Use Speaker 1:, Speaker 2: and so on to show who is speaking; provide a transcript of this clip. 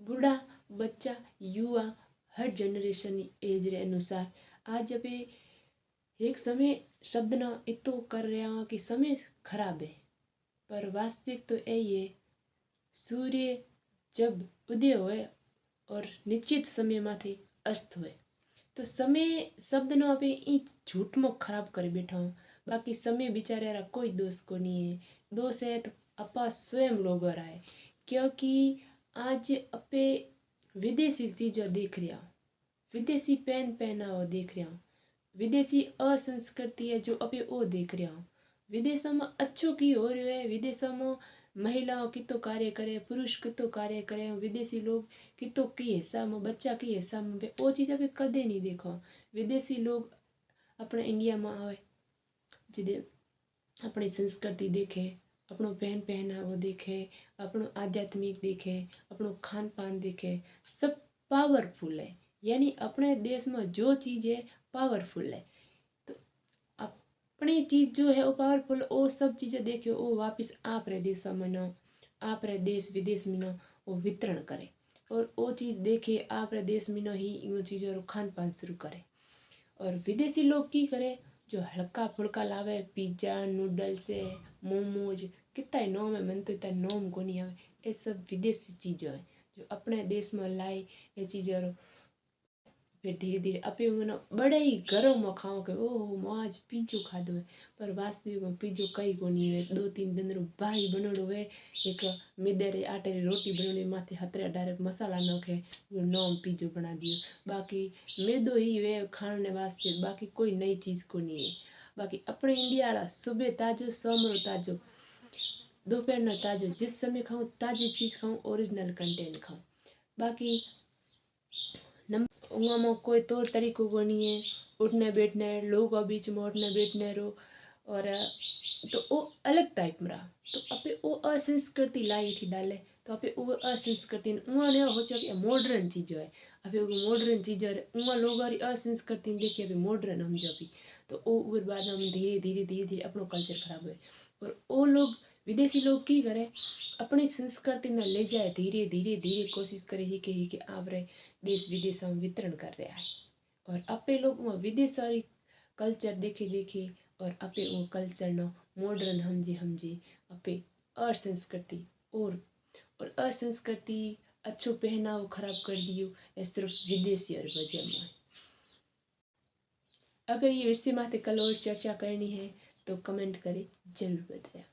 Speaker 1: बूढ़ा बच्चा युवा हर जनरेशन एज रे अनुसार आज अबे एक समय शब्द ना इतो कर रहा कि समय खराब है, पर वास्तविक तो यही है। सूर्य जब उदय होए और निश्चित समय माथे अस्त हुए, तो समय शब्द नो आप झूठ में खराब कर बैठा हूँ। बाकी समय बेचारा कोई दोष को नहीं है, दोष है तो अपा स्वयं लोगों रहा है। क्योंकि आज अपे विदेशी चीज़ों देख रहा हूँ, विदेशी पहनावा देख रहा हूँ, विदेशी असंस्कृति है जो अपे वो देख रहा हूँ। विदेशों में अच्छो की हो रही है, विदेशों में महिलाओं की तो कार्य करे, पुरुष की तो कार्य करे, विदेशी लोग की तो की हिसाब में बच्चा की हिसाब में वो चीज़ अभी कदे नहीं देखो। विदेशी लोग अपने इंडिया में आवे, जिदे अपनी संस्कृति देखे, अपनो पहनावो देखे, अपनो आध्यात्मिक देखे, अपनो खान पान देखे, सब पावरफुल है। यानी अपने देश में जो चीज़ है पावरफुल है, तो अपनी चीज़ जो है वो पावरफुल, वो सब चीज़ें देखे वो वापस आप रे देश में न, आप रे देश विदेश में न वो वितरण करे, और वो चीज़ देखे आप रे देश में न ही वो चीज़ों खान पान शुरू करे। और विदेशी लोग की करे, जो हल्का फुल्का लावे, पिज्जा नूडल्स है, मोमोज, कितना नोम है, मन तो इतना नोम को नहीं आवे। ये सब विदेशी चीज़ों है जो अपने देश में लाई, ये चीज़ों फिर धीरे धीरे अपे उन्हें बड़े ही घरों में खाओ के ओह आज पिज्जो खाधो है, पर वास्तविक में पिज्जो कई को नहीं है। 2-3 दिन रो भाई बनोड़ो है, एक मैदे रे आटे री रोटी बनोड़ी माथे हतरे डायरेक्ट मसाला नोखे वो नोम पिज्जो बना दियो। बाकी मैदो ही वे खाने वास्ते, बाकी कोई नई चीज़ को नहीं है। बाकी अपने इंडिया वाला सुबह ताजो, सोमरो ताजो, दोपहर न ताजो, जिस समय खाऊं ताजी चीज़ खाऊं, ओरिजिनल कंटेंट खाऊं। बाकी उनमें कोई तौर तरीकों को नहीं है, उठने बैठने लोगों के बीच में उठने बैठने रो, और तो वो अलग टाइप में रहा। तो अपे वो असंस्कृति लाई थी डाले, तो अपे वो असंस्कृति उन्होंने हो कि मॉडर्न चीज़ों है, अभी वो मॉडर्न चीज़ों है उन लोगों की असंस्कृति देखिए अभी मॉडर्न हम जो भी, तो वो बाद में धीरे धीरे धीरे धीरे अपना कल्चर खराब हुए। और वो लोग विदेशी लोग की करे, अपनी संस्कृति में ले जाए, धीरे धीरे धीरे कोशिश करे ही कि आप रहे देश विदेश में वितरण कर रहा है। और अपे लोग वो विदेशी कल्चर देखे देखे और अपे वो कल्चर नो मॉडर्न हमजे अपे असंस्कृति और असंस्कृति अच्छो पहनाव खराब कर दियो, इस तरफ विदेशी और वजह में। अगर ये विषय माथे कल और चर्चा करनी है तो कमेंट करे जरूर बताया।